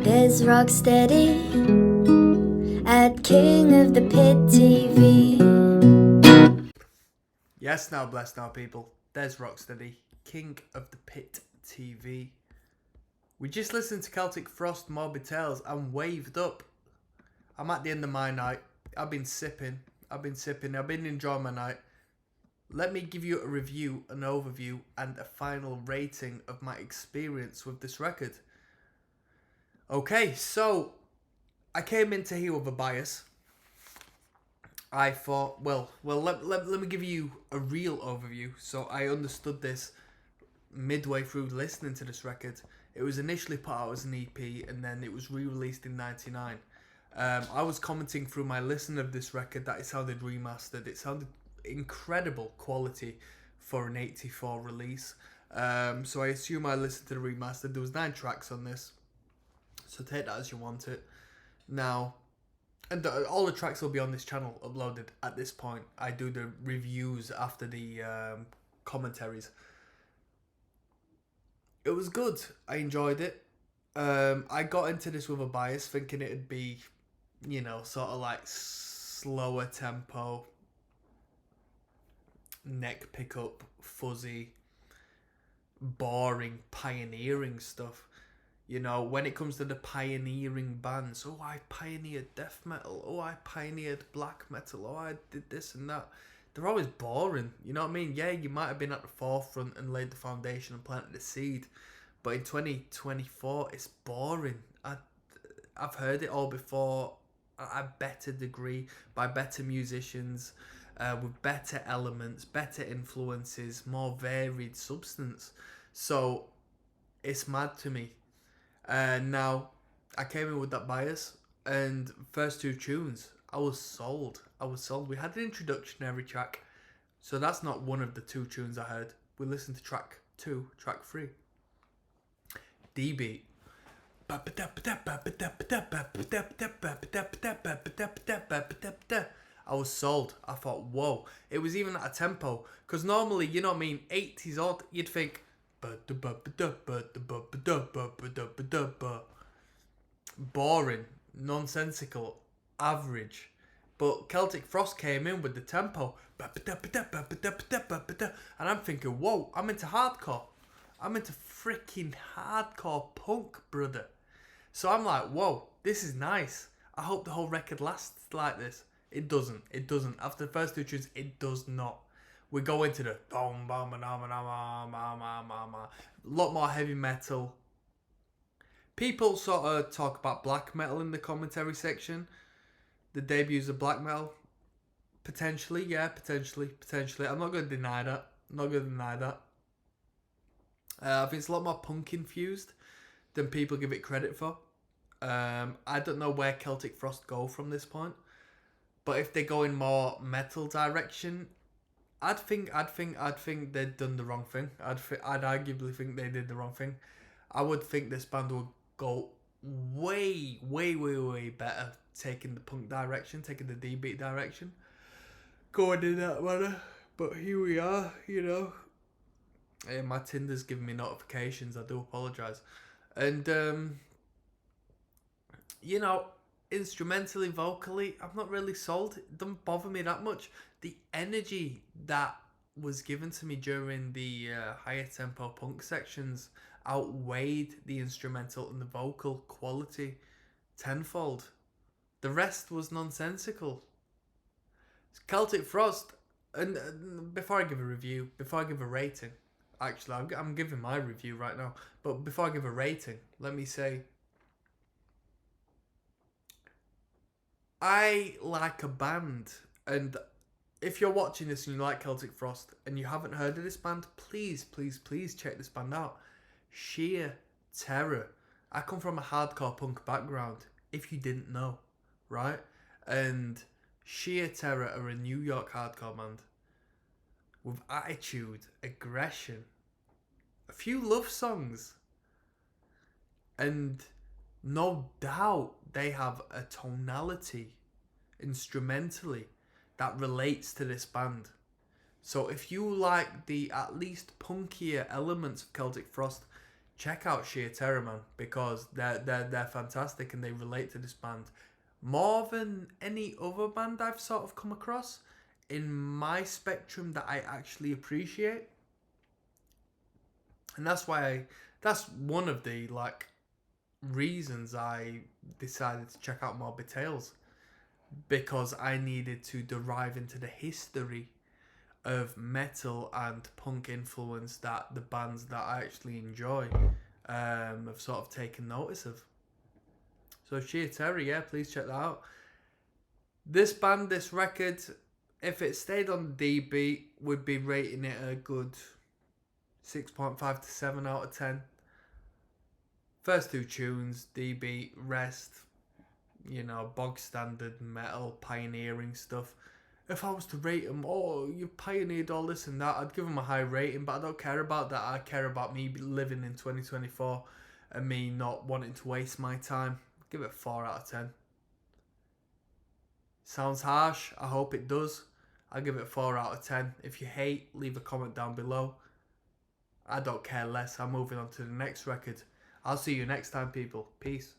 There's Rocksteady at King of the Pit TV. Yes, now bless now people. There's Rocksteady, King of the Pit TV. We just listened to Celtic Frost, Morbid Tales and waved up. I'm at the end of my night. I've been sipping. I've been enjoying my night. Let me give you a review, an overview and a final rating of my experience with this record. Okay, so I came into here with a bias. I thought, let me give you a real overview. So I understood this midway through listening to this record. It was initially put out as an EP and then it was re-released in '99. I was commenting through my listen of this record that it sounded remastered. It sounded incredible quality for an '84 release. So I assume I listened to the remastered. There was 9 tracks on this, so take that as you want it. Now, and all the tracks will be on this channel uploaded at this point. I do the reviews after the commentaries. It was good. I enjoyed it. I got into this with a bias, thinking it'd be, sort of like slower tempo, neck pickup, fuzzy, boring, pioneering stuff. When it comes to the pioneering bands, I pioneered death metal, I pioneered black metal, I did this and that. They're always boring, you know what I mean? Yeah, you might have been at the forefront and laid the foundation and planted the seed, but in 2024, it's boring. I've heard it all before at a better degree, by better musicians, with better elements, better influences, more varied substance. So, it's mad to me. Now, I came in with that bias, and first 2 tunes, I was sold. We had an introductionary track, so that's not one of the 2 tunes I heard. We listened to track 2, track 3. D-beat. I was sold. I thought, whoa. It was even at a tempo, because normally, 80s odd, you'd think, boring, nonsensical, average. But Celtic Frost came in with the tempo, and I'm thinking, whoa, I'm into hardcore. I'm into freaking hardcore punk, brother. So I'm like, whoa, this is nice. I hope the whole record lasts like this. It doesn't. After the first 2 tunes, it does not. We go into the a lot more heavy metal. People sort of talk about black metal in the commentary section. The debuts of black metal. Potentially, yeah, potentially. I'm not going to deny that. I think it's a lot more punk infused than people give it credit for. I don't know where Celtic Frost go from this point, but if they go in more metal direction, I'd think they'd done the wrong thing. I'd arguably think they did the wrong thing. I would think this band would go way better taking the punk direction, taking the D-beat direction, going in that manner. But here we are, Hey, my Tinder's giving me notifications. I do apologise. And instrumentally, vocally, I'm not really sold. It doesn't bother me that much. The energy that was given to me during the higher tempo punk sections outweighed the instrumental and the vocal quality tenfold. The rest was nonsensical. Celtic Frost, and before I give a review, before I give a rating, actually, I'm giving my review right now, but before I give a rating, let me say, I like a band, and if you're watching this and you like Celtic Frost and you haven't heard of this band, please check this band out. Sheer Terror. I come from a hardcore punk background, if you didn't know, right? And Sheer Terror are a New York hardcore band with attitude, aggression, a few love songs, and no doubt they have a tonality instrumentally that relates to this band. So if you like the at least punkier elements of Celtic Frost, check out Sheer Terror, man, because they're fantastic and they relate to this band more than any other band I've sort of come across in my spectrum that I actually appreciate. And that's one of the like reasons I decided to check out Morbid Tales, because I needed to derive into the history of metal and punk influence that the bands that I actually enjoy have sort of taken notice of. So Sheer Terror, yeah, please check that out. This band, this record, if it stayed on DB, would be rating it a good 6.5 to 7 out of 10. First two tunes, DB, rest, bog standard metal, pioneering stuff. If I was to rate them, you pioneered all this and that, I'd give them a high rating, but I don't care about that. I care about me living in 2024 and me not wanting to waste my time. Give it a 4 out of 10. Sounds harsh, I hope it does. I'll give it a 4 out of 10. If you hate, leave a comment down below. I don't care less. I'm moving on to the next record. I'll see you next time, people. Peace.